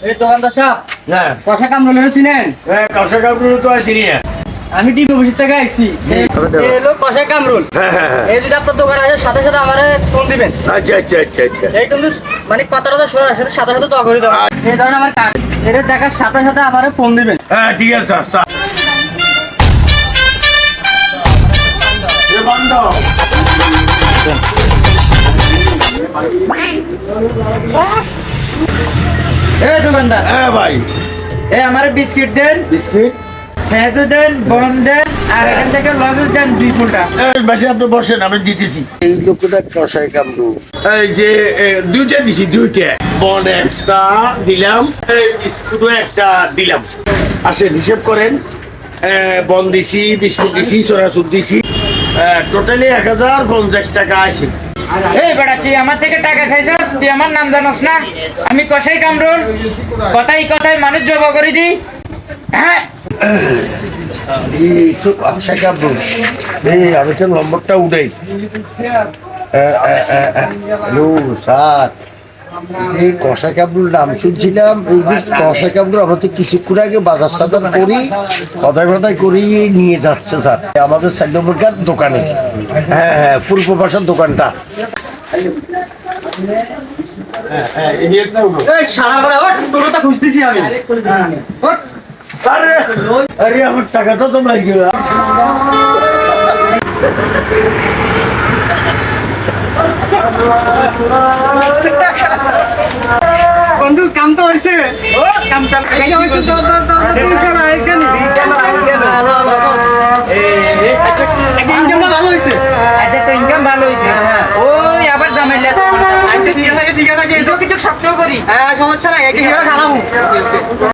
এই দোকানদার সাহেব, হ্যাঁ কষা কামরুল চিনেন? কষা কাপড় তো চিনি না। আমি টিভি অফিস থেকে আইছি। এই লোক কষা কামরুল। এই যদি আপনার দোকান আছে সাথে সাথে আমার ফোন দিবেন। আচ্ছা আচ্ছা আচ্ছা আচ্ছা এই কিন্তু মানে কথাটা শোনার সাথে সাথে সাথে তো করে দেবেন। এই ধরনের আমার কার্ড, এটা দেখার সাথে সাথে আমার ফোন দিবেন। হ্যাঁ ঠিক আছে স্যার স্যার বন্ধ। এই দোকানদার, হ্যাঁ ভাই এই আমার বিস্কিট দেন, বিস্কিট খেজু দেন, বন দেন, আর এখান থেকে লজেস দেন 2 ফুলটা। বেশি আপনি বসেন আমি দিতেছি। এই লোকটা কষাই কামড়ু এই যে দুইটা দিছি, দুইটা বন একটা দিলাম, এই বিস্কুটও একটা দিলাম। আসেন হিসেব করেন। বন দিছি, বিস্কুট দিছি, চড়াচুর দিছি, টোটালি 1050 টাকা আসে। এই বেটা, তুই আমার থেকে টাকা চাইছস? তুই আমার নাম জানোস না? আমি কসাই কামরুল, কথাই কথাই মানুষ জবা করে দি। হ্যাঁ, এই তো কষাই কামড়ু। এই আমি তো নম্বরটা উঠাই। হ্যালো স্যার, এই কষা কাবরুল নাম শুনছিলাম। এই যে কষা কাবরুল আমরা তো কিছুক্ষণ আগে বাজার সাজার করি, কথায় করি নিয়ে যাচ্ছে স্যার আমাদের 4 নম্বর দোকানে। হ্যাঁ হ্যাঁ, পূর্ব পাশের দোকানটা। এই সারা বড় ওঠ, তোরটা খুঁজতেছি আমি। ওঠ। আরে আরে আমার টাকাটা তো নাই গেল। বন্ধু কাম তো হইছে। ও কামটা এই হইছে তো তুই খেলা এখানে। ইনকামটা ভালো হইছে। আচ্ছা, তো ইনকাম ভালো হয়েছে। হ্যাঁ। ওই আবার জামাইলা। আচ্ছা ঠিক আছে ঠিক আছে। কিন্তু শক্ত করি। হ্যাঁ সমস্যা নাই, এই খেলা খেলামু।